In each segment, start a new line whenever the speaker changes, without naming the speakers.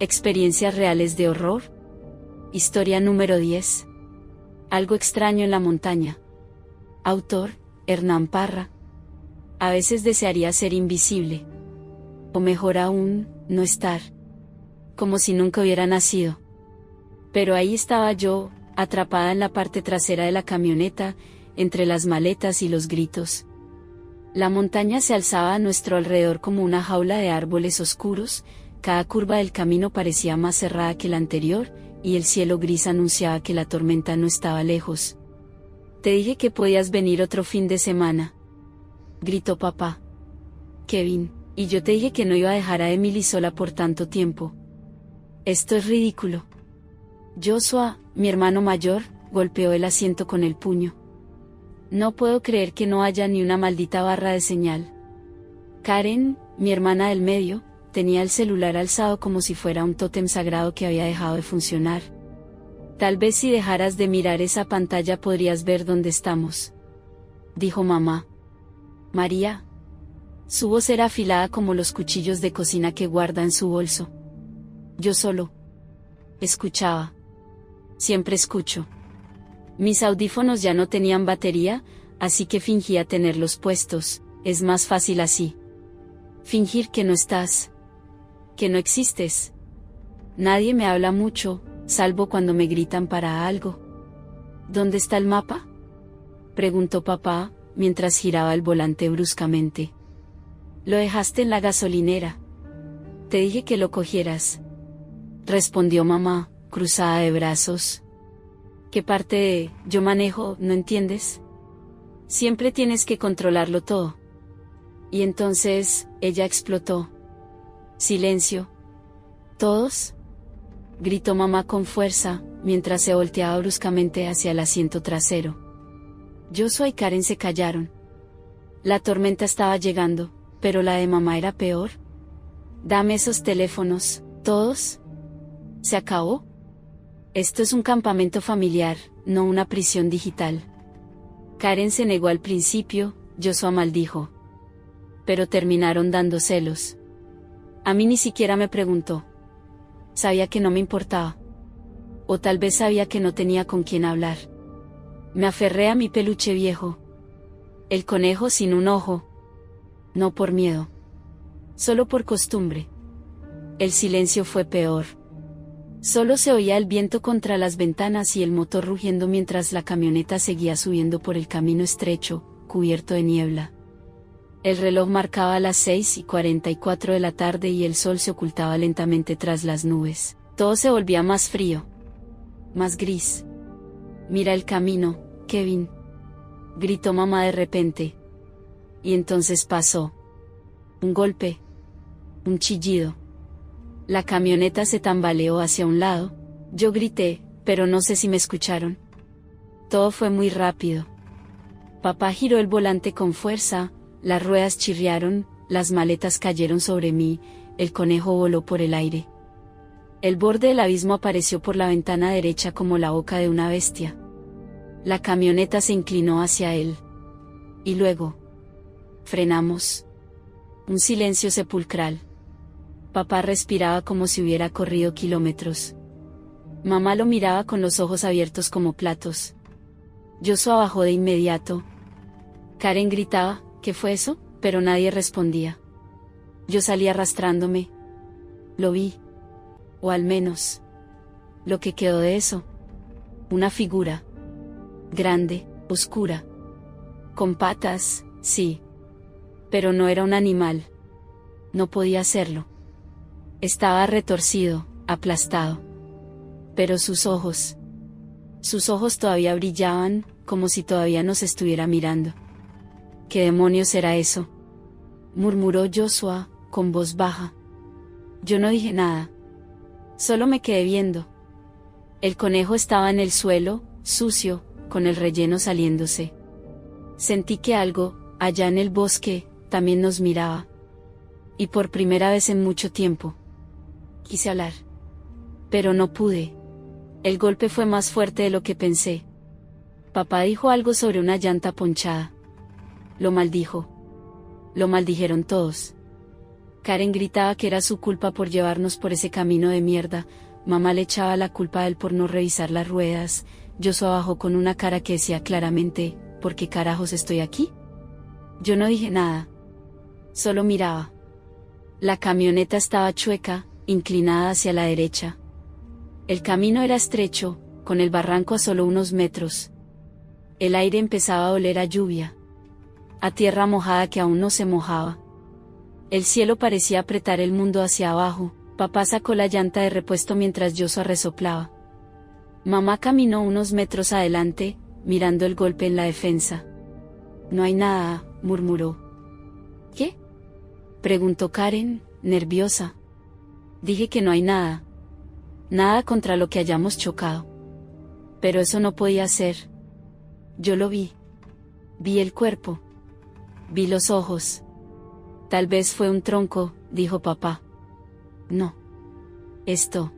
Experiencias reales de horror. Historia número 10. Algo extraño en la montaña. Autor, Hernán Parra. A veces desearía ser invisible. O mejor aún, no estar. Como si nunca hubiera nacido. Pero ahí estaba yo, atrapada en la parte trasera de la camioneta, entre las maletas y los gritos. La montaña se alzaba a nuestro alrededor como una jaula de árboles oscuros, cada curva del camino parecía más cerrada que la anterior, y el cielo gris anunciaba que la tormenta no estaba lejos. «Te dije que podías venir otro fin de semana», gritó papá. «Kevin, y yo te dije que no iba a dejar a Emily sola por tanto tiempo. Esto es ridículo». Joshua, mi hermano mayor, golpeó el asiento con el puño. «No puedo creer que no haya ni una maldita barra de señal». Karen, mi hermana del medio, tenía el celular alzado como si fuera un tótem sagrado que había dejado de funcionar. «Tal vez si dejaras de mirar esa pantalla podrías ver dónde estamos», dijo mamá. «María». Su voz era afilada como los cuchillos de cocina que guarda en su bolso. Yo solo escuchaba. Siempre escucho. Mis audífonos ya no tenían batería, así que fingía tenerlos puestos. Es más fácil así. Fingir que no estás. Que no existes. Nadie me habla mucho, salvo cuando me gritan para algo. ¿Dónde está el mapa?, preguntó papá, mientras giraba el volante bruscamente. «Lo dejaste en la gasolinera. Te dije que lo cogieras», respondió mamá, cruzada de brazos. «¿Qué parte de yo manejo no entiendes? Siempre tienes que controlarlo todo». Y entonces, ella explotó. «Silencio. ¿Todos?», gritó mamá con fuerza, mientras se volteaba bruscamente hacia el asiento trasero. Joshua y Karen se callaron. La tormenta estaba llegando, pero la de mamá era peor. «Dame esos teléfonos, todos». «¿Se acabó? Esto es un campamento familiar, no una prisión digital». Karen se negó al principio, Joshua maldijo. Pero terminaron dando celos. A mí ni siquiera me preguntó. Sabía que no me importaba. O tal vez sabía que no tenía con quién hablar. Me aferré a mi peluche viejo. El conejo sin un ojo. No por miedo. Solo por costumbre. El silencio fue peor. Solo se oía el viento contra las ventanas y el motor rugiendo mientras la camioneta seguía subiendo por el camino estrecho, cubierto de niebla. El reloj marcaba las 6:44 de la tarde y el sol se ocultaba lentamente tras las nubes. Todo se volvía más frío. Más gris. «Mira el camino, Kevin», gritó mamá de repente. Y entonces pasó. Un golpe. Un chillido. La camioneta se tambaleó hacia un lado. Yo grité, pero no sé si me escucharon. Todo fue muy rápido. Papá giró el volante con fuerza. Las ruedas chirriaron, las maletas cayeron sobre mí, el conejo voló por el aire. El borde del abismo apareció por la ventana derecha como la boca de una bestia. La camioneta se inclinó hacia él. Y luego frenamos. Un silencio sepulcral. Papá respiraba como si hubiera corrido kilómetros. Mamá lo miraba con los ojos abiertos como platos. Joshua bajó de inmediato. Karen gritaba, «¿Qué fue eso?», pero nadie respondía. Yo salí arrastrándome. Lo vi. O al menos, lo que quedó de eso. Una figura. Grande, oscura. Con patas, sí. Pero no era un animal. No podía serlo. Estaba retorcido, aplastado. Pero sus ojos todavía brillaban, como si todavía nos estuviera mirando. «¿Qué demonios era eso?», murmuró Joshua, con voz baja. Yo no dije nada. Solo me quedé viendo. El conejo estaba en el suelo, sucio, con el relleno saliéndose. Sentí que algo, allá en el bosque, también nos miraba. Y por primera vez en mucho tiempo. Quise hablar. Pero no pude. El golpe fue más fuerte de lo que pensé. Papá dijo algo sobre una llanta ponchada. Lo maldijo. Lo maldijeron todos. Karen gritaba que era su culpa por llevarnos por ese camino de mierda, mamá le echaba la culpa a él por no revisar las ruedas, Joshua bajó con una cara que decía claramente, ¿por qué carajos estoy aquí? Yo no dije nada. Solo miraba. La camioneta estaba chueca, inclinada hacia la derecha. El camino era estrecho, con el barranco a solo unos metros. El aire empezaba a oler a lluvia. A tierra mojada que aún no se mojaba. El cielo parecía apretar el mundo hacia abajo. Papá sacó la llanta de repuesto mientras Joshua resoplaba. Mamá caminó unos metros adelante, mirando el golpe en la defensa. No hay nada, murmuró. ¿Qué? Preguntó Karen, nerviosa. Dije que no hay nada. Nada contra lo que hayamos chocado. Pero eso no podía ser. Yo lo vi. Vi el cuerpo. Vi los ojos. Tal vez fue un tronco, dijo papá. No. Esto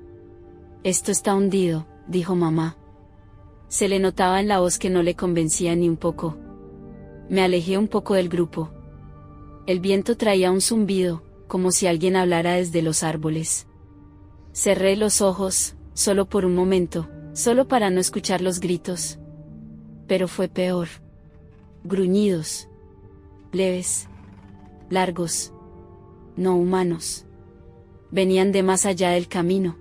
está hundido, dijo mamá. Se le notaba en la voz que no le convencía ni un poco. Me alejé un poco del grupo. El viento traía un zumbido, como si alguien hablara desde los árboles. Cerré los ojos, solo por un momento, solo para no escuchar los gritos. Pero fue peor. Gruñidos. Leves. Largos. No humanos. Venían de más allá del camino.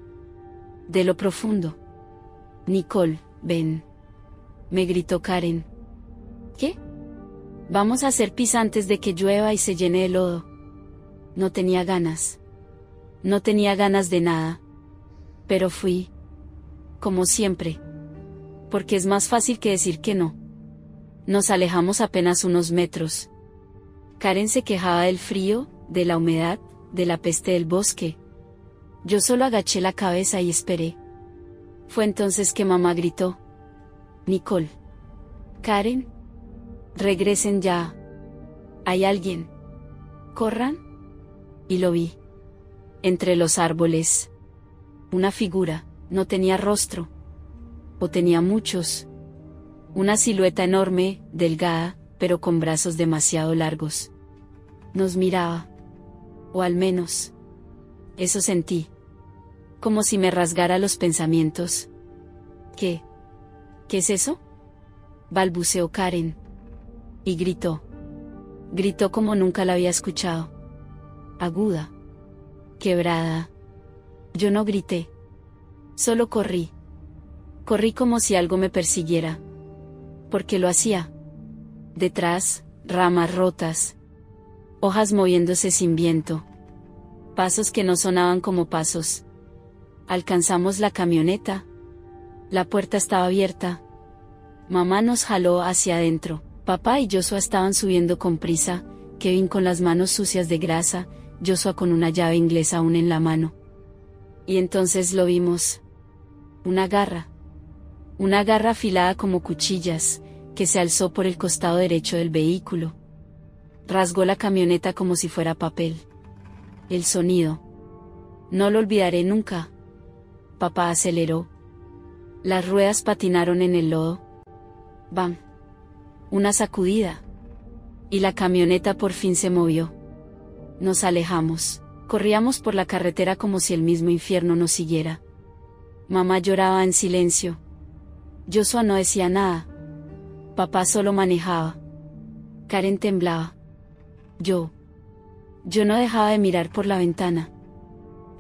De lo profundo. Nicole, ven. Me gritó Karen. ¿Qué? Vamos a hacer pis antes de que llueva y se llene de lodo. No tenía ganas. No tenía ganas de nada. Pero fui. Como siempre. Porque es más fácil que decir que no. Nos alejamos apenas unos metros. Karen se quejaba del frío, de la humedad, de la peste del bosque. Yo solo agaché la cabeza y esperé. Fue entonces que mamá gritó. Nicole. Karen. Regresen ya. Hay alguien. Corran. Y lo vi. Entre los árboles. Una figura, no tenía rostro. O tenía muchos. Una silueta enorme, delgada, pero con brazos demasiado largos. Nos miraba. O al menos. Eso sentí. Como si me rasgara los pensamientos. ¿Qué? ¿Qué es eso? Balbuceó Karen. Y gritó. Gritó como nunca la había escuchado. Aguda. Quebrada. Yo no grité. Solo corrí. Corrí como si algo me persiguiera. Porque lo hacía. Detrás, ramas rotas. Hojas moviéndose sin viento. Pasos que no sonaban como pasos. Alcanzamos la camioneta. La puerta estaba abierta. Mamá nos jaló hacia adentro. Papá y Joshua estaban subiendo con prisa, Kevin con las manos sucias de grasa, Joshua con una llave inglesa aún en la mano. Y entonces lo vimos. Una garra. Una garra afilada como cuchillas, que se alzó por el costado derecho del vehículo. Rasgó la camioneta como si fuera papel. El sonido. No lo olvidaré nunca. Papá aceleró. Las ruedas patinaron en el lodo. ¡Bam! Una sacudida. Y la camioneta por fin se movió. Nos alejamos. Corríamos por la carretera como si el mismo infierno nos siguiera. Mamá lloraba en silencio. Joshua no decía nada. Papá solo manejaba. Karen temblaba. Yo no dejaba de mirar por la ventana.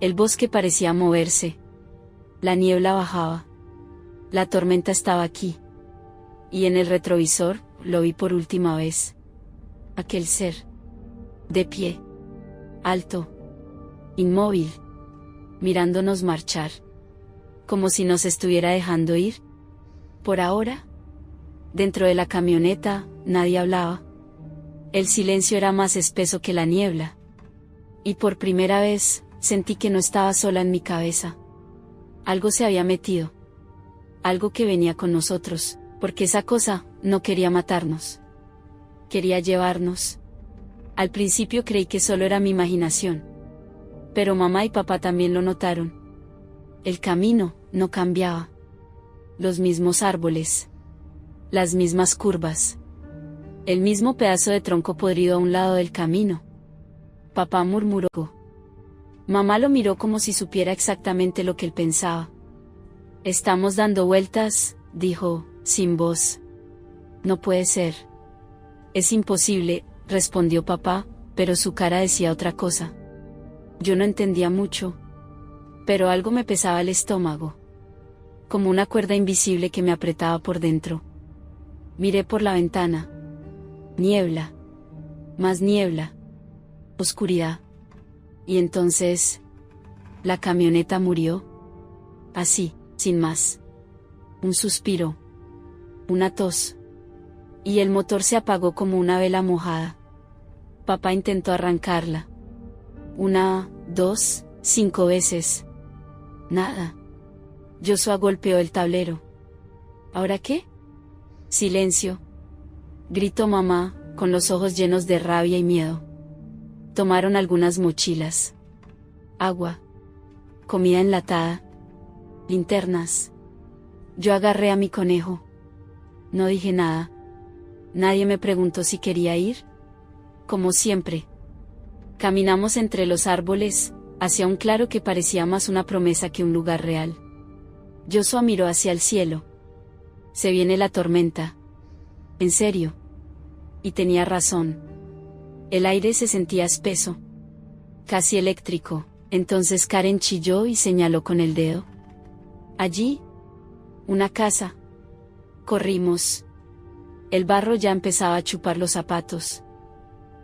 El bosque parecía moverse. La niebla bajaba. La tormenta estaba aquí. Y en el retrovisor, lo vi por última vez. Aquel ser. De pie. Alto. Inmóvil. Mirándonos marchar. Como si nos estuviera dejando ir. Por ahora. Dentro de la camioneta, nadie hablaba. El silencio era más espeso que la niebla. Y por primera vez, sentí que no estaba sola en mi cabeza. Algo se había metido. Algo que venía con nosotros, porque esa cosa no quería matarnos. Quería llevarnos. Al principio creí que solo era mi imaginación. Pero mamá y papá también lo notaron. El camino no cambiaba. Los mismos árboles. Las mismas curvas. El mismo pedazo de tronco podrido a un lado del camino. Papá murmuró. Mamá lo miró como si supiera exactamente lo que él pensaba. Estamos dando vueltas, dijo, sin voz. No puede ser. Es imposible, respondió papá, pero su cara decía otra cosa. Yo no entendía mucho, pero algo me pesaba el estómago, como una cuerda invisible que me apretaba por dentro. Miré por la ventana. Niebla. Más niebla. Oscuridad. Y entonces, la camioneta murió. Así, sin más. Un suspiro. Una tos. Y el motor se apagó como una vela mojada. Papá intentó arrancarla. 1, 2, 5 veces. Nada. Joshua golpeó el tablero. ¿Ahora qué? Silencio. Gritó mamá, con los ojos llenos de rabia y miedo. Tomaron algunas mochilas. Agua. Comida enlatada. Linternas. Yo agarré a mi conejo. No dije nada. Nadie me preguntó si quería ir. Como siempre. Caminamos entre los árboles, hacia un claro que parecía más una promesa que un lugar real. Joshua miró hacia el cielo. Se viene la tormenta. ¿En serio? Y tenía razón. El aire se sentía espeso. Casi eléctrico. Entonces Karen chilló y señaló con el dedo. Allí. Una casa. Corrimos. El barro ya empezaba a chupar los zapatos.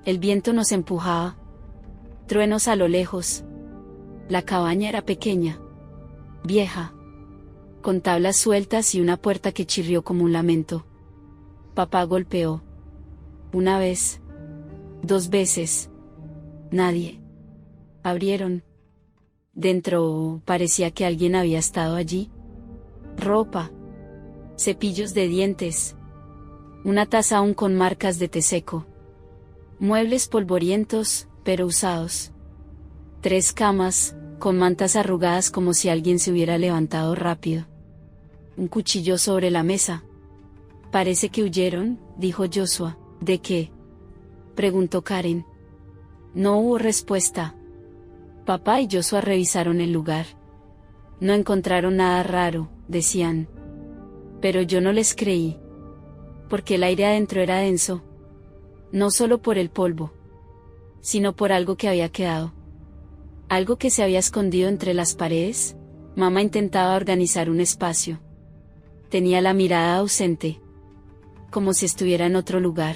El viento nos empujaba. Truenos a lo lejos. La cabaña era pequeña. Vieja. Con tablas sueltas y una puerta que chirrió como un lamento. Papá golpeó. 1 vez. 2 veces. Nadie. Abrieron. Dentro parecía que alguien había estado allí. Ropa. Cepillos de dientes. Una taza aún con marcas de té seco. Muebles polvorientos, pero usados. 3 camas, con mantas arrugadas como si alguien se hubiera levantado rápido. Un cuchillo sobre la mesa. Parece que huyeron, dijo Joshua. ¿De qué? Preguntó Karen. No hubo respuesta. Papá y Joshua revisaron el lugar. No encontraron nada raro, decían. Pero yo no les creí. Porque el aire adentro era denso. No solo por el polvo, sino por algo que había quedado. Algo que se había escondido entre las paredes. Mamá intentaba organizar un espacio. Tenía la mirada ausente, como si estuviera en otro lugar.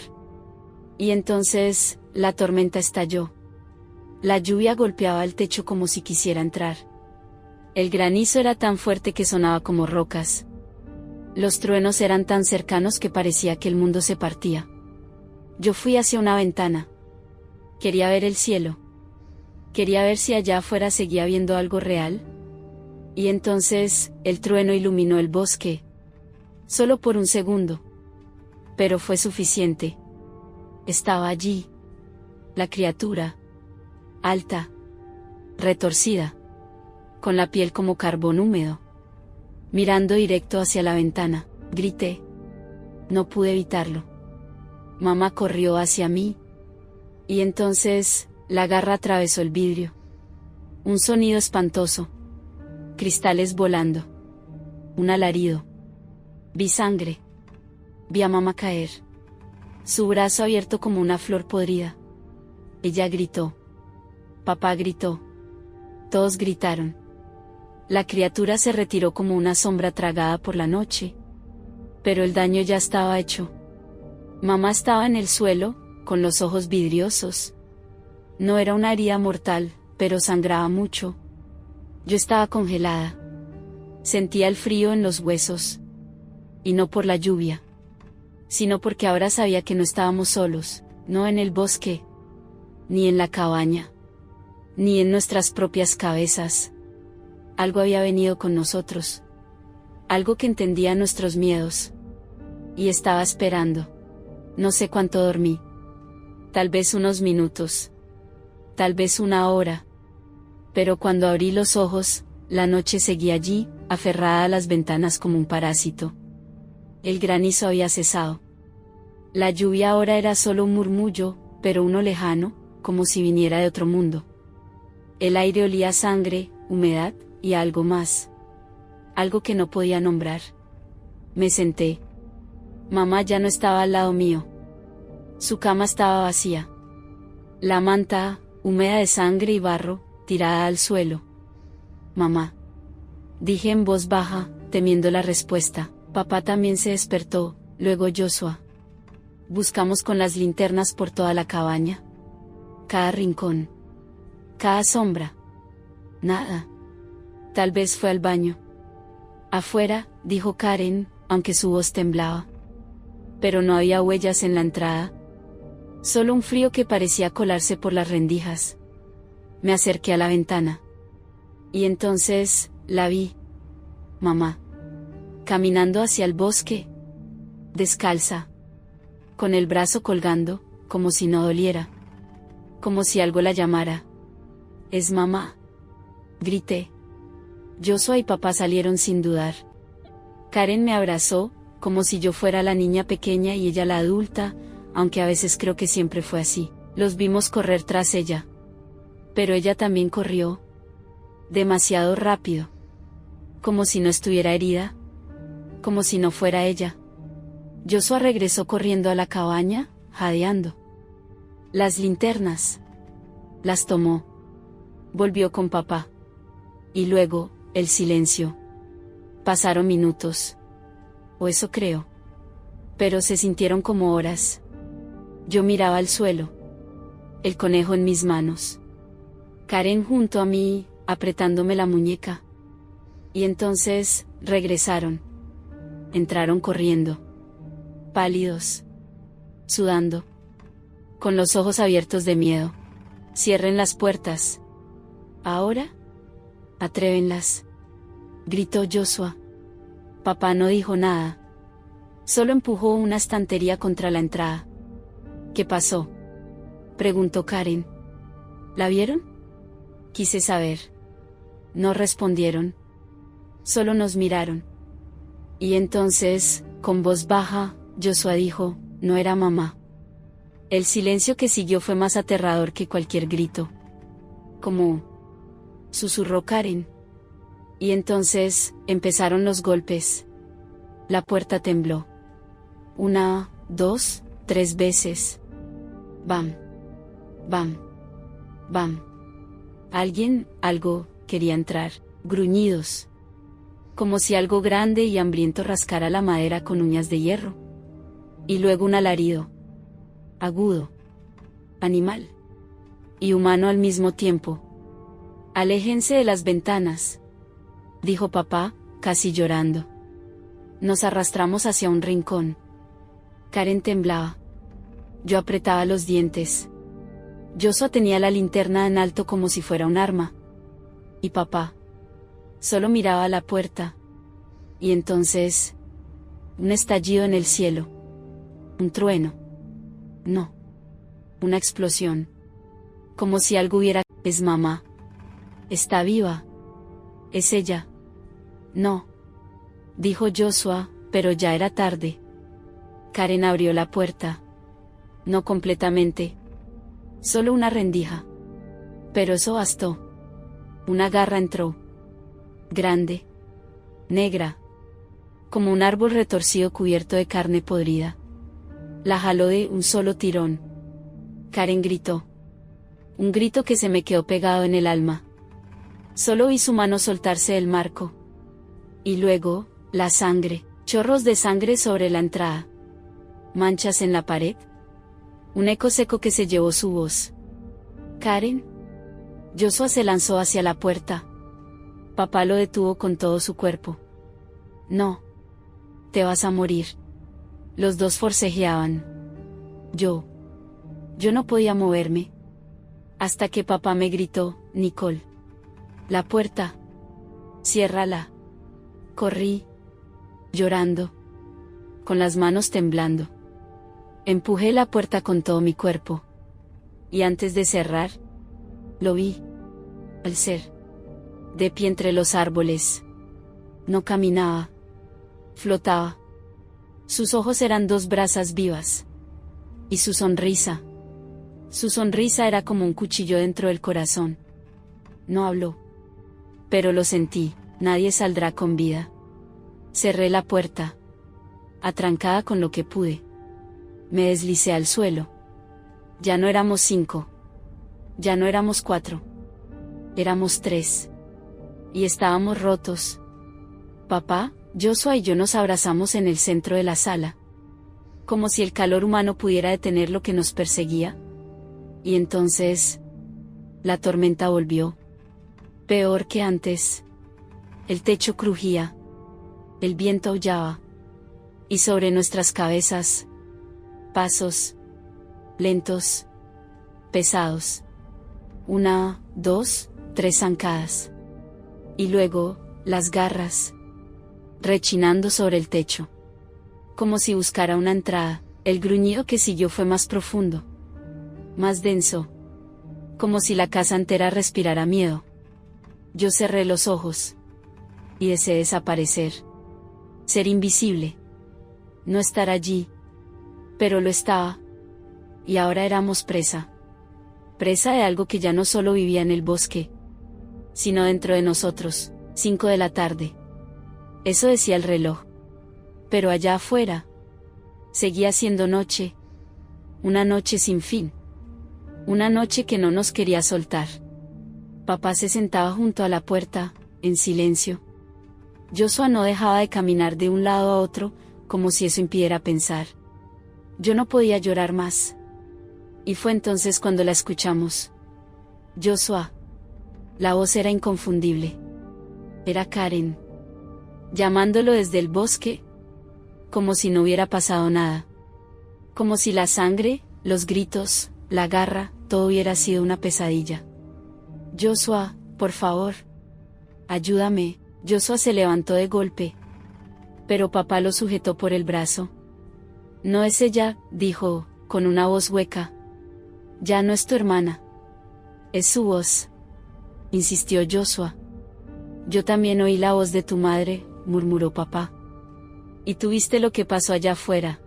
Y entonces, la tormenta estalló. La lluvia golpeaba el techo como si quisiera entrar. El granizo era tan fuerte que sonaba como rocas. Los truenos eran tan cercanos que parecía que el mundo se partía. Yo fui hacia una ventana. Quería ver el cielo. Quería ver si allá afuera seguía viendo algo real. Y entonces, el trueno iluminó el bosque. Solo por un segundo. Pero fue suficiente. Estaba allí. La criatura. Alta. Retorcida. Con la piel como carbón húmedo. Mirando directo hacia la ventana, grité. No pude evitarlo. Mamá corrió hacia mí. Y entonces, la garra atravesó el vidrio. Un sonido espantoso. Cristales volando. Un alarido. Vi sangre. Vi a mamá caer. Su brazo abierto como una flor podrida. Ella gritó. Papá gritó. Todos gritaron. La criatura se retiró como una sombra tragada por la noche. Pero el daño ya estaba hecho. Mamá estaba en el suelo, con los ojos vidriosos. No era una herida mortal, pero sangraba mucho. Yo estaba congelada. Sentía el frío en los huesos. Y no por la lluvia, sino porque ahora sabía que no estábamos solos, no en el bosque, ni en la cabaña, ni en nuestras propias cabezas. Algo había venido con nosotros. Algo que entendía nuestros miedos. Y estaba esperando. No sé cuánto dormí. Tal vez unos minutos. Tal vez 1 hora. Pero cuando abrí los ojos, la noche seguía allí, aferrada a las ventanas como un parásito. El granizo había cesado. La lluvia ahora era solo un murmullo, pero uno lejano, como si viniera de otro mundo. El aire olía a sangre, humedad y a algo más. Algo que no podía nombrar. Me senté. Mamá ya no estaba al lado mío. Su cama estaba vacía. La manta, húmeda de sangre y barro, tirada al suelo. Mamá. Dije en voz baja, temiendo la respuesta. Papá también se despertó, luego Joshua. Buscamos con las linternas por toda la cabaña. Cada rincón. Cada sombra. Nada. Tal vez fue al baño. Afuera, dijo Karen, aunque su voz temblaba. Pero no había huellas en la entrada. Solo un frío que parecía colarse por las rendijas. Me acerqué a la ventana. Y entonces, la vi. Mamá. Caminando hacia el bosque. Descalza. Con el brazo colgando, como si no doliera. Como si algo la llamara. Es mamá. Grité. Joshua y papá salieron sin dudar. Karen me abrazó, como si yo fuera la niña pequeña y ella la adulta, aunque a veces creo que siempre fue así. Los vimos correr tras ella. Pero ella también corrió. Demasiado rápido. Como si no estuviera herida. Como si no fuera ella. Joshua regresó corriendo a la cabaña, jadeando. Las linternas. Las tomó. Volvió con papá. Y luego, el silencio. Pasaron minutos. O eso creo. Pero se sintieron como horas. Yo miraba al suelo. El conejo en mis manos. Karen junto a mí, apretándome la muñeca. Y entonces, regresaron. Entraron corriendo. Pálidos. Sudando. Con los ojos abiertos de miedo. Cierren las puertas. ¿Ahora? Atrévenlas. Gritó Joshua. Papá no dijo nada. Solo empujó una estantería contra la entrada. ¿Qué pasó? Preguntó Karen. ¿La vieron? Quise saber. No respondieron. Solo nos miraron. Y entonces, con voz baja, Joshua dijo, no era mamá. El silencio que siguió fue más aterrador que cualquier grito. ¿Cómo? Susurró Karen. Y entonces, empezaron los golpes. La puerta tembló. 1, 2, 3 veces. Bam. Bam. Bam. Algo, quería entrar. Gruñidos. Como si algo grande y hambriento rascara la madera con uñas de hierro. Y luego un alarido. Agudo. Animal. Y humano al mismo tiempo. Aléjense de las ventanas. Dijo papá, casi llorando. Nos arrastramos hacia un rincón. Karen temblaba. Yo apretaba los dientes. Joshua tenía la linterna en alto como si fuera un arma. Y papá. Solo miraba a la puerta. Y entonces... un estallido en el cielo. Un trueno. No. Una explosión. Como si algo hubiera... Es mamá. Está viva. Es ella. No. Dijo Joshua, pero ya era tarde. Karen abrió la puerta. No completamente. Solo una rendija. Pero eso bastó. Una garra entró. Grande. Negra. Como un árbol retorcido cubierto de carne podrida. La jaló de un solo tirón. Karen gritó. Un grito que se me quedó pegado en el alma. Solo vi su mano soltarse del marco. Y luego, la sangre, chorros de sangre sobre la entrada. Manchas en la pared. Un eco seco que se llevó su voz. Karen. Joshua se lanzó hacia la puerta. Papá lo detuvo con todo su cuerpo. No. Te vas a morir. Los dos forcejeaban. Yo no podía moverme. Hasta que papá me gritó, Nicole. La puerta. Ciérrala. Corrí. Llorando. Con las manos temblando. Empujé la puerta con todo mi cuerpo. Y antes de cerrar, lo vi. Al ser. De pie entre los árboles. No caminaba. Flotaba. Sus ojos eran dos brasas vivas. Y su sonrisa. Su sonrisa era como un cuchillo dentro del corazón. No habló. Pero lo sentí, nadie saldrá con vida. Cerré la puerta. Atrancada con lo que pude. Me deslicé al suelo. Ya no éramos 5. Ya no éramos 4. Éramos 3. Y estábamos rotos. Papá, Joshua y yo nos abrazamos en el centro de la sala. Como si el calor humano pudiera detener lo que nos perseguía. Y entonces, la tormenta volvió. Peor que antes. El techo crujía. El viento aullaba. Y sobre nuestras cabezas, pasos, lentos, pesados. 1, 2, 3 zancadas. Y luego, las garras, rechinando sobre el techo. Como si buscara una entrada, el gruñido que siguió fue más profundo. Más denso. Como si la casa entera respirara miedo. Yo cerré los ojos. Y deseé desaparecer. Ser invisible. No estar allí. Pero lo estaba. Y ahora éramos presa. Presa de algo que ya no solo vivía en el bosque, sino dentro de nosotros. 5 de la tarde. Eso decía el reloj. Pero allá afuera, seguía siendo noche. Una noche sin fin. Una noche que no nos quería soltar. Papá se sentaba junto a la puerta, en silencio. Joshua no dejaba de caminar de un lado a otro, como si eso impidiera pensar. Yo no podía llorar más. Y fue entonces cuando la escuchamos. Joshua. La voz era inconfundible. Era Karen. Llamándolo desde el bosque. Como si no hubiera pasado nada. Como si la sangre, los gritos, la garra, todo hubiera sido una pesadilla. Joshua, por favor. Ayúdame. Joshua se levantó de golpe. Pero papá lo sujetó por el brazo. No es ella, dijo, con una voz hueca. Ya no es tu hermana. Es su voz. Insistió Joshua. Yo también oí la voz de tu madre, murmuró papá. ¿Y tú viste lo que pasó allá afuera?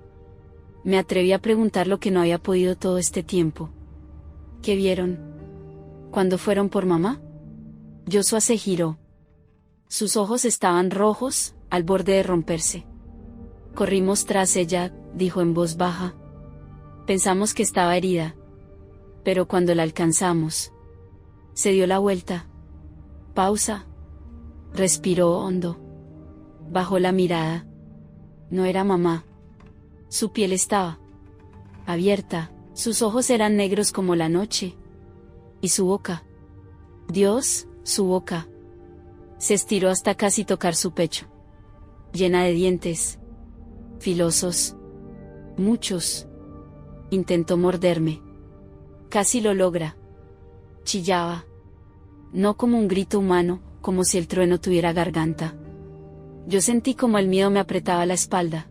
Me atreví a preguntar lo que no había podido todo este tiempo. ¿Qué vieron? ¿Cuándo fueron por mamá? Joshua se giró. Sus ojos estaban rojos, al borde de romperse. Corrimos tras ella, dijo en voz baja. Pensamos que estaba herida. Pero cuando la alcanzamos, se dio la vuelta. Pausa. Respiró hondo. Bajó la mirada. No era mamá. Su piel estaba abierta, sus ojos eran negros como la noche. Y su boca. Dios, su boca. Se estiró hasta casi tocar su pecho. Llena de dientes. Filosos. Muchos. Intentó morderme. Casi lo logra. Chillaba. No como un grito humano, como si el trueno tuviera garganta. Yo sentí como el miedo me apretaba la espalda.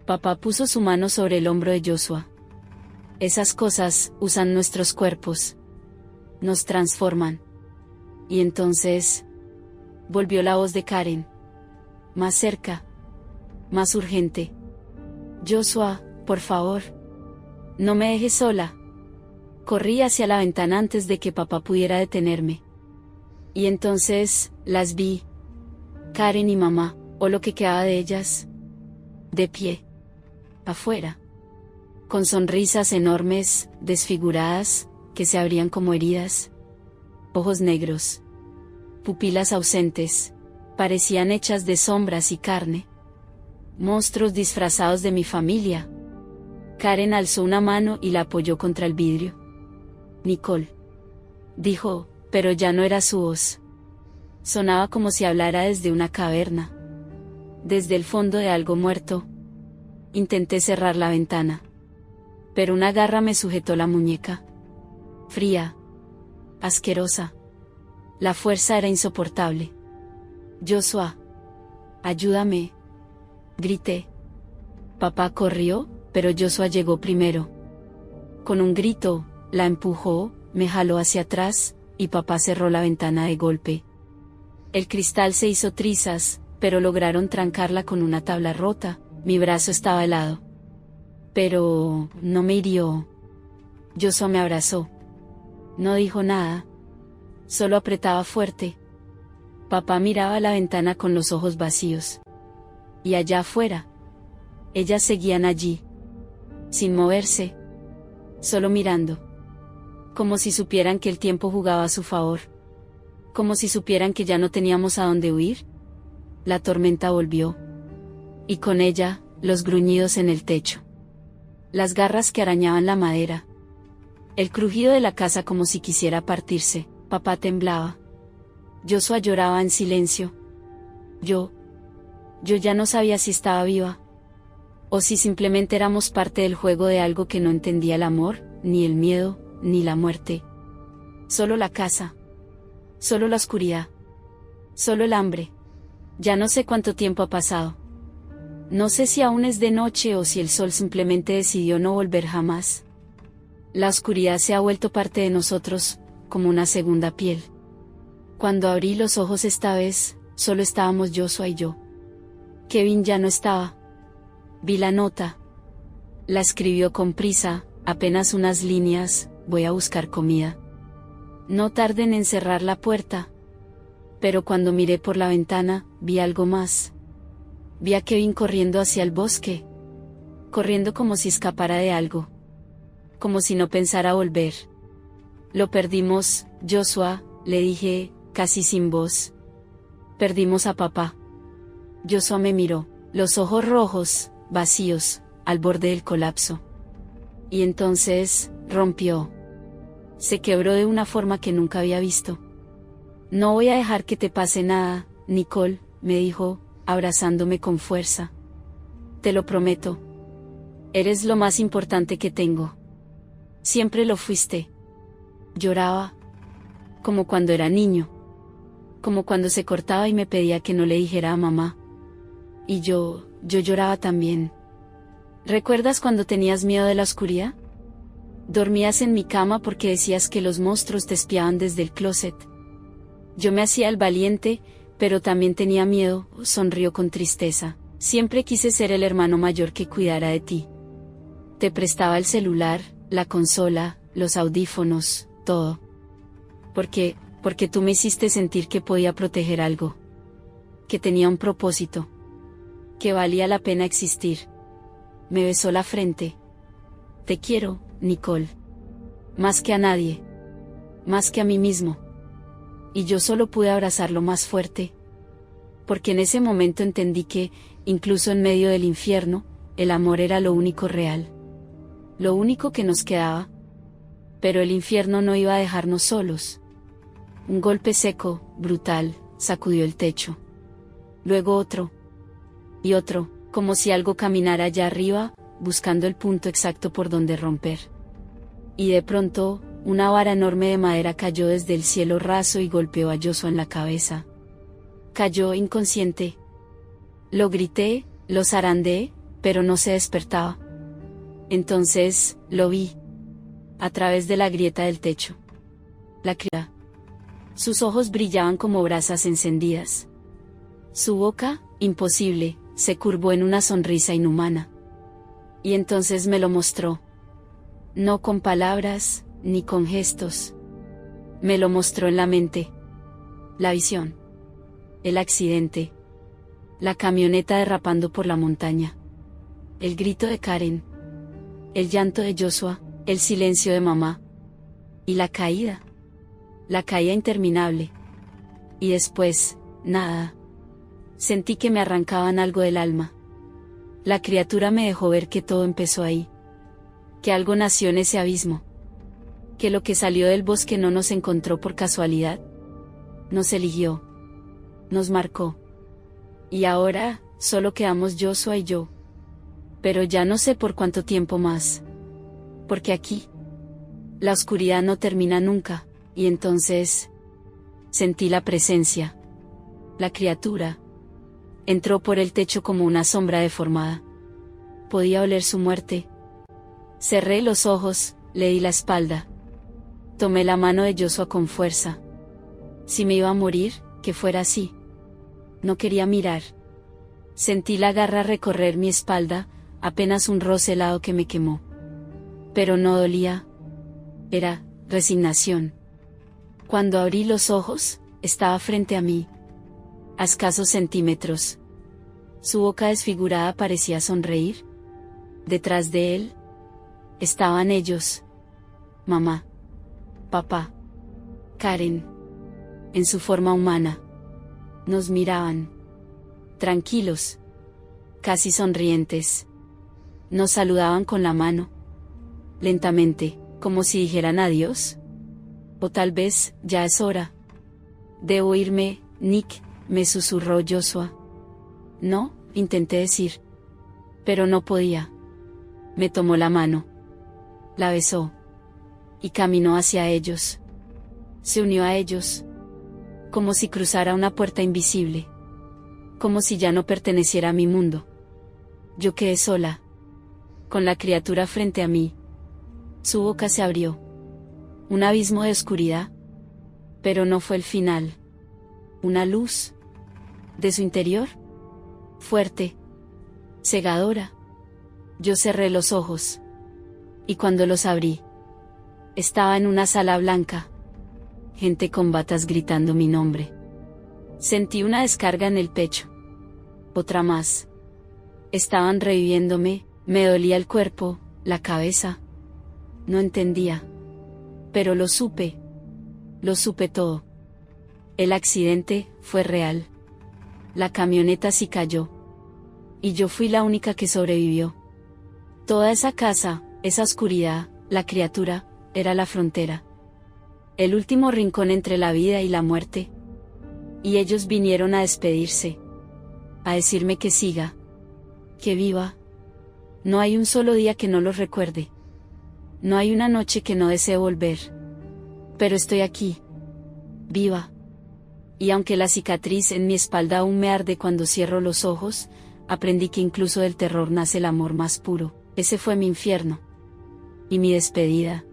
Papá puso su mano sobre el hombro de Joshua. Esas cosas usan nuestros cuerpos. Nos transforman. Y entonces, volvió la voz de Karen. Más cerca. Más urgente. Joshua, por favor. No me dejes sola. Corrí hacia la ventana antes de que papá pudiera detenerme. Y entonces, las vi. Karen y mamá, o lo que quedaba de ellas. De pie. Afuera. Con sonrisas enormes, desfiguradas, que se abrían como heridas. Ojos negros. Pupilas ausentes. Parecían hechas de sombras y carne. Monstruos disfrazados de mi familia. Karen alzó una mano y la apoyó contra el vidrio. Nicole. Dijo, pero ya no era su voz. Sonaba como si hablara desde una caverna. Desde el fondo de algo muerto. Intenté cerrar la ventana. Pero una garra me sujetó la muñeca. Fría. Asquerosa. La fuerza era insoportable. Joshua. Ayúdame. Grité. Papá corrió, pero Joshua llegó primero. Con un grito, la empujó, me jaló hacia atrás, y papá cerró la ventana de golpe. El cristal se hizo trizas, pero lograron trancarla con una tabla rota. Mi brazo estaba helado. Pero no me hirió. Joshua me abrazó. No dijo nada. Solo apretaba fuerte. Papá miraba a la ventana con los ojos vacíos. Y allá afuera. Ellas seguían allí. Sin moverse. Solo mirando. Como si supieran que el tiempo jugaba a su favor. Como si supieran que ya no teníamos a dónde huir. La tormenta volvió. Y con ella, los gruñidos en el techo. Las garras que arañaban la madera. El crujido de la casa como si quisiera partirse. Papá temblaba. Joshua lloraba en silencio. Yo ya no sabía si estaba viva. O si simplemente éramos parte del juego de algo que no entendía el amor, ni el miedo, ni la muerte. Solo la casa. Solo la oscuridad. Solo el hambre. Ya no sé cuánto tiempo ha pasado. No sé si aún es de noche o si el sol simplemente decidió no volver jamás. La oscuridad se ha vuelto parte de nosotros, como una segunda piel. Cuando abrí los ojos esta vez, solo estábamos Joshua y yo. Kevin ya no estaba. Vi la nota. La escribió con prisa, apenas unas líneas: voy a buscar comida. No tarden en cerrar la puerta. Pero cuando miré por la ventana, vi algo más. Vi a Kevin corriendo hacia el bosque. Corriendo como si escapara de algo. Como si no pensara volver. Lo perdimos, Joshua, le dije, casi sin voz. Perdimos a papá. Joshua me miró, los ojos rojos, vacíos, al borde del colapso. Y entonces, rompió. Se quebró de una forma que nunca había visto. No voy a dejar que te pase nada, Nicole, me dijo, abrazándome con fuerza. Te lo prometo. Eres lo más importante que tengo. Siempre lo fuiste. Lloraba. Como cuando era niño. Como cuando se cortaba y me pedía que no le dijera a mamá. Y yo lloraba también. ¿Recuerdas cuando tenías miedo de la oscuridad? Dormías en mi cama porque decías que los monstruos te espiaban desde el closet. Yo me hacía el valiente, pero también tenía miedo, sonrió con tristeza. Siempre quise ser el hermano mayor que cuidara de ti. Te prestaba el celular, la consola, los audífonos, todo. Porque tú me hiciste sentir que podía proteger algo. Que tenía un propósito. Que valía la pena existir. Me besó la frente. Te quiero, Nicole. Más que a nadie. Más que a mí mismo. Y yo solo pude abrazarlo más fuerte. Porque en ese momento entendí que, incluso en medio del infierno, el amor era lo único real. Lo único que nos quedaba. Pero el infierno no iba a dejarnos solos. Un golpe seco, brutal, sacudió el techo. Luego otro. Y otro, como si algo caminara allá arriba, buscando el punto exacto por donde romper. Y de pronto, una vara enorme de madera cayó desde el cielo raso y golpeó a Joshua en la cabeza. Cayó inconsciente. Lo grité, lo zarandeé, pero no se despertaba. Entonces, lo vi. A través de la grieta del techo. La criatura. Sus ojos brillaban como brasas encendidas. Su boca, imposible, se curvó en una sonrisa inhumana. Y entonces me lo mostró. No con palabras, ni con gestos. Me lo mostró en la mente. La visión. El accidente. La camioneta derrapando por la montaña. El grito de Karen. El llanto de Joshua, el silencio de mamá. Y la caída. La caída interminable. Y después, nada. Sentí que me arrancaban algo del alma. La criatura me dejó ver que todo empezó ahí. Que algo nació en ese abismo. Que lo que salió del bosque no nos encontró por casualidad. Nos eligió. Nos marcó. Y ahora, solo quedamos Joshua y yo. Pero ya no sé por cuánto tiempo más. Porque aquí, la oscuridad no termina nunca, y entonces, sentí la presencia. La criatura. Entró por el techo como una sombra deformada. Podía oler su muerte. Cerré los ojos, le di la espalda. Tomé la mano de Joshua con fuerza. Si me iba a morir, que fuera así. No quería mirar. Sentí la garra recorrer mi espalda, apenas un roce helado que me quemó. Pero no dolía. Era resignación. Cuando abrí los ojos, estaba frente a mí, a escasos centímetros. Su boca desfigurada parecía sonreír. Detrás de él estaban ellos. Mamá, papá, Karen, en su forma humana. Nos miraban, tranquilos, casi sonrientes. Nos saludaban con la mano, lentamente, como si dijeran adiós. O tal vez, ya es hora. Debo irme, Nick, me susurró Joshua. No, intenté decir. Pero no podía. Me tomó la mano. La besó. Y caminó hacia ellos. Se unió a ellos. Como si cruzara una puerta invisible. Como si ya no perteneciera a mi mundo. Yo quedé sola. Con la criatura frente a mí. Su boca se abrió. Un abismo de oscuridad. Pero no fue el final. Una luz. De su interior. Fuerte. Cegadora. Yo cerré los ojos. Y cuando los abrí, estaba en una sala blanca. Gente con batas gritando mi nombre. Sentí una descarga en el pecho. Otra más. Estaban reviviéndome, me dolía el cuerpo, la cabeza. No entendía. Pero lo supe. Lo supe todo. El accidente fue real. La camioneta sí cayó. Y yo fui la única que sobrevivió. Toda esa casa, esa oscuridad, la criatura, era la frontera. El último rincón entre la vida y la muerte. Y ellos vinieron a despedirse. A decirme que siga. Que viva. No hay un solo día que no los recuerde. No hay una noche que no desee volver. Pero estoy aquí. Viva. Y aunque la cicatriz en mi espalda aún me arde cuando cierro los ojos, aprendí que incluso del terror nace el amor más puro. Ese fue mi infierno. Y mi despedida.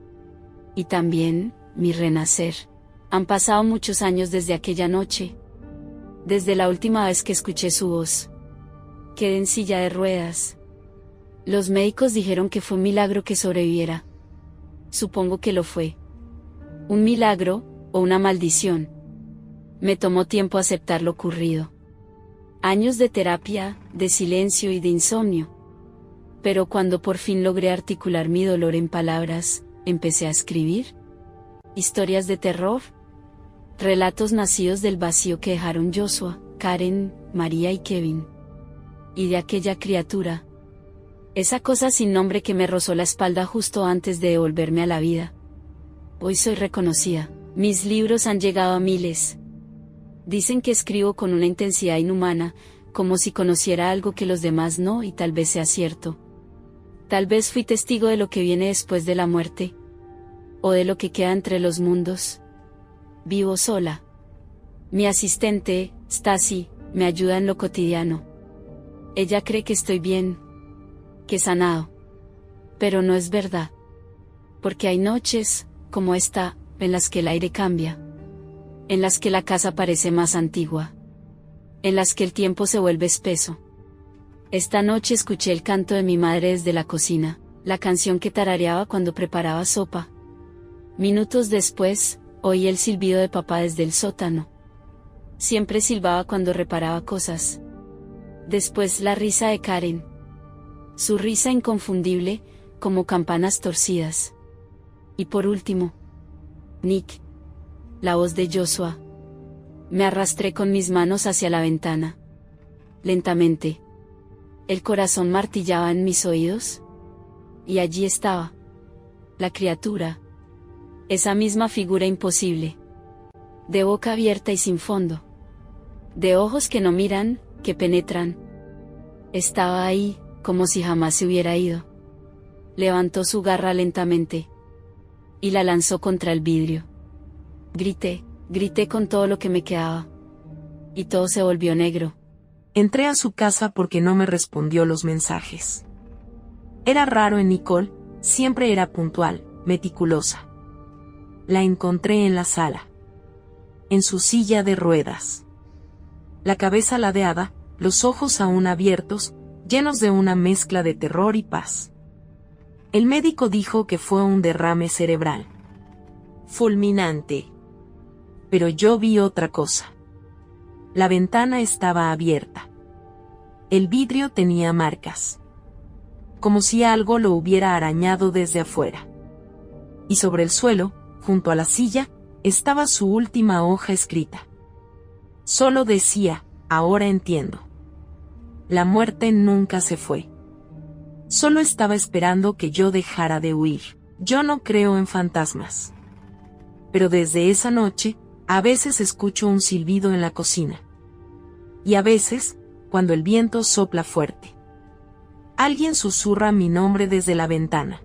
Y también, mi renacer. Han pasado muchos años desde aquella noche. Desde la última vez que escuché su voz. Quedé en silla de ruedas. Los médicos dijeron que fue un milagro que sobreviviera. Supongo que lo fue. Un milagro, o una maldición. Me tomó tiempo aceptar lo ocurrido. Años de terapia, de silencio y de insomnio. Pero cuando por fin logré articular mi dolor en palabras, empecé a escribir. Historias de terror. Relatos nacidos del vacío que dejaron Joshua, Karen, María y Kevin. Y de aquella criatura. Esa cosa sin nombre que me rozó la espalda justo antes de devolverme a la vida. Hoy soy reconocida. Mis libros han llegado a miles. Dicen que escribo con una intensidad inhumana, como si conociera algo que los demás no, y tal vez sea cierto. Tal vez fui testigo de lo que viene después de la muerte. O de lo que queda entre los mundos. Vivo sola. Mi asistente, Stacy, me ayuda en lo cotidiano. Ella cree que estoy bien. Que he sanado. Pero no es verdad. Porque hay noches, como esta, en las que el aire cambia. En las que la casa parece más antigua. En las que el tiempo se vuelve espeso. Esta noche escuché el canto de mi madre desde la cocina, la canción que tarareaba cuando preparaba sopa. Minutos después, oí el silbido de papá desde el sótano. Siempre silbaba cuando reparaba cosas. Después la risa de Karen. Su risa inconfundible, como campanas torcidas. Y por último, Nick. La voz de Joshua. Me arrastré con mis manos hacia la ventana. Lentamente. El corazón martillaba en mis oídos. Y allí estaba. La criatura. Esa misma figura imposible. De boca abierta y sin fondo. De ojos que no miran, que penetran. Estaba ahí, como si jamás se hubiera ido. Levantó su garra lentamente. Y la lanzó contra el vidrio. Grité con todo lo que me quedaba. Y todo se volvió negro.
Entré a su casa porque no me respondió los mensajes. Era raro en Nicole, siempre era puntual, meticulosa. La encontré en la sala. En su silla de ruedas. La cabeza ladeada, los ojos aún abiertos, llenos de una mezcla de terror y paz. El médico dijo que fue un derrame cerebral. fulminante. Pero yo vi otra cosa. La ventana estaba abierta. El vidrio tenía marcas, como si algo lo hubiera arañado desde afuera. Y sobre el suelo, junto a la silla, estaba su última hoja escrita. Solo decía, ahora entiendo. La muerte nunca se fue. Solo estaba esperando que yo dejara de huir. Yo no creo en fantasmas. Pero desde esa noche, a veces escucho un silbido en la cocina. Y a veces, cuando el viento sopla fuerte, alguien susurra mi nombre desde la ventana.